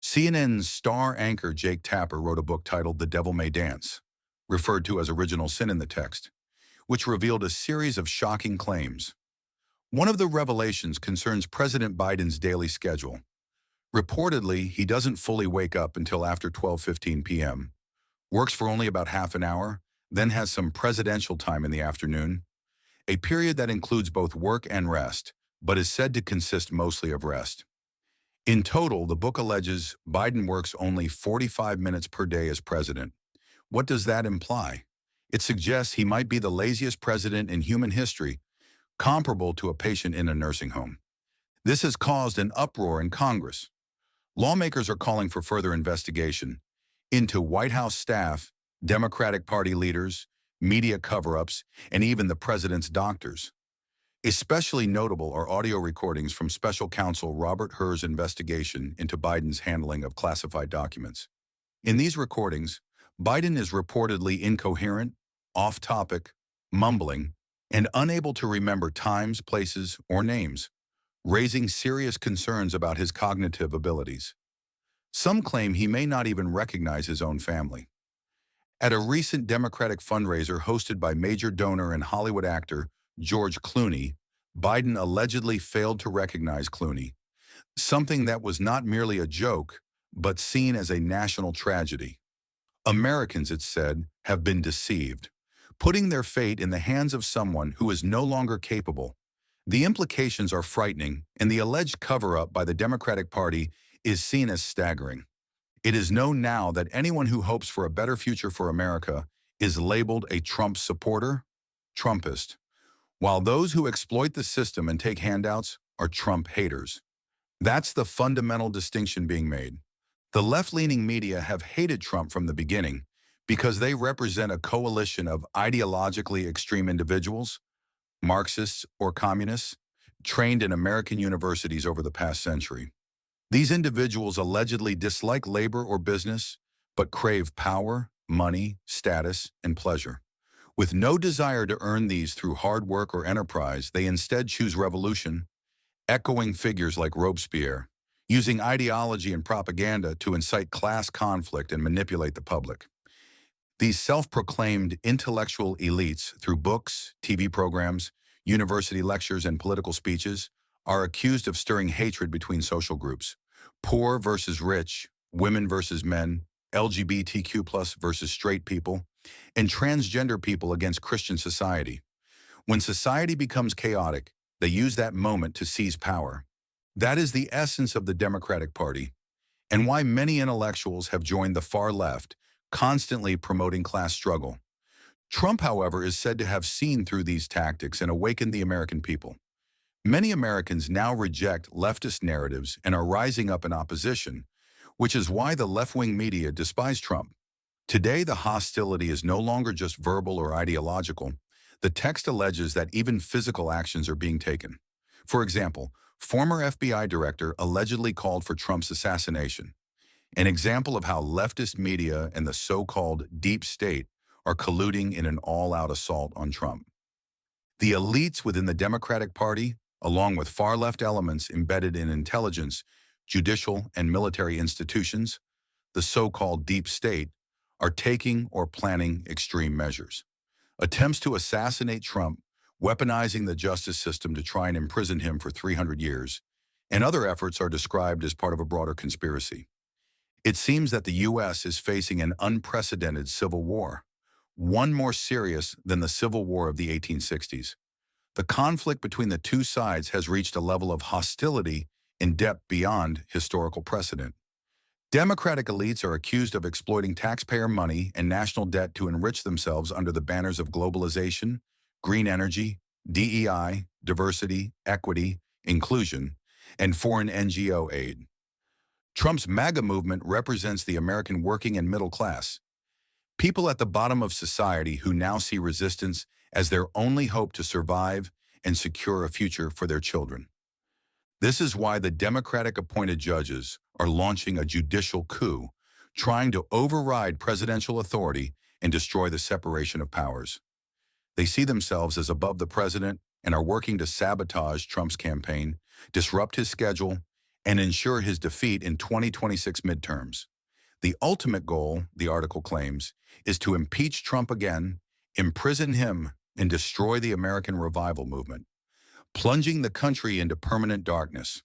CNN's star anchor Jake Tapper wrote a book titled The Devil May Dance, referred to as original sin in the text, which revealed a series of shocking claims. One of the revelations concerns President Biden's daily schedule. Reportedly, he doesn't fully wake up until after 12:15 p.m., works for only about half an hour, then has some presidential time in the afternoon, a period that includes both work and rest, but is said to consist mostly of rest. In total, the book alleges Biden works only 45 minutes per day as president. What does that imply? It suggests he might be the laziest president in human history, comparable to a patient in a nursing home. This has caused an uproar in Congress. Lawmakers are calling for further investigation into White House staff, Democratic Party leaders, media cover-ups, and even the president's doctors. Especially notable are audio recordings from special counsel Robert Hur's investigation into Biden's handling of classified documents. In these recordings, Biden is reportedly incoherent, off-topic, mumbling, and unable to remember times, places, or names, raising serious concerns about his cognitive abilities. Some claim he may not even recognize his own family. At a recent Democratic fundraiser hosted by major donor and Hollywood actor George Clooney, Biden allegedly failed to recognize Clooney, something that was not merely a joke, but seen as a national tragedy. Americans, it said, have been deceived, putting their fate in the hands of someone who is no longer capable. The implications are frightening, and the alleged cover-up by the Democratic Party is seen as staggering. It is known now that anyone who hopes for a better future for America is labeled a Trump supporter, Trumpist, while those who exploit the system and take handouts are Trump haters. That's the fundamental distinction being made. The left-leaning media have hated Trump from the beginning because they represent a coalition of ideologically extreme individuals, Marxists or communists, trained in American universities over the past century. These individuals allegedly dislike labor or business, but crave power, money, status, and pleasure. With no desire to earn these through hard work or enterprise, they instead choose revolution, echoing figures like Robespierre, using ideology and propaganda to incite class conflict and manipulate the public. These self-proclaimed intellectual elites, through books, TV programs, university lectures, and political speeches, are accused of stirring hatred between social groups: poor versus rich, women versus men, LGBTQ plus versus straight people, and transgender people against Christian society. When society becomes chaotic, they use that moment to seize power. That is the essence of the Democratic Party, and why many intellectuals have joined the far left, constantly promoting class struggle. Trump, however, is said to have seen through these tactics and awakened the American people. Many Americans now reject leftist narratives and are rising up in opposition, which is why the left-wing media despise Trump. Today, the hostility is no longer just verbal or ideological. The text alleges that even physical actions are being taken. For example, former FBI director allegedly called for Trump's assassination, an example of how leftist media and the so-called deep state are colluding in an all-out assault on Trump. The elites within the Democratic Party, along with far-left elements embedded in intelligence, judicial, and military institutions, the so-called deep state, are taking or planning extreme measures. Attempts to assassinate Trump, weaponizing the justice system to try and imprison him for 300 years, and other efforts are described as part of a broader conspiracy. It seems that the U.S. is facing an unprecedented civil war, one more serious than the Civil War of the 1860s. The conflict between the two sides has reached a level of hostility in depth beyond historical precedent. Democratic elites are accused of exploiting taxpayer money and national debt to enrich themselves under the banners of globalization, green energy, DEI, diversity, equity, inclusion, and foreign NGO aid. Trump's Maga movement represents the American working and middle class, people at the bottom of society who now see resistance as their only hope to survive and secure a future for their children. This is why the Democratic-appointed judges are launching a judicial coup, trying to override presidential authority and destroy the separation of powers. They see themselves as above the president and are working to sabotage Trump's campaign, disrupt his schedule, and ensure his defeat in 2026 midterms. The ultimate goal, the article claims, is to impeach Trump again, imprison him, and destroy the American revival movement, plunging the country into permanent darkness.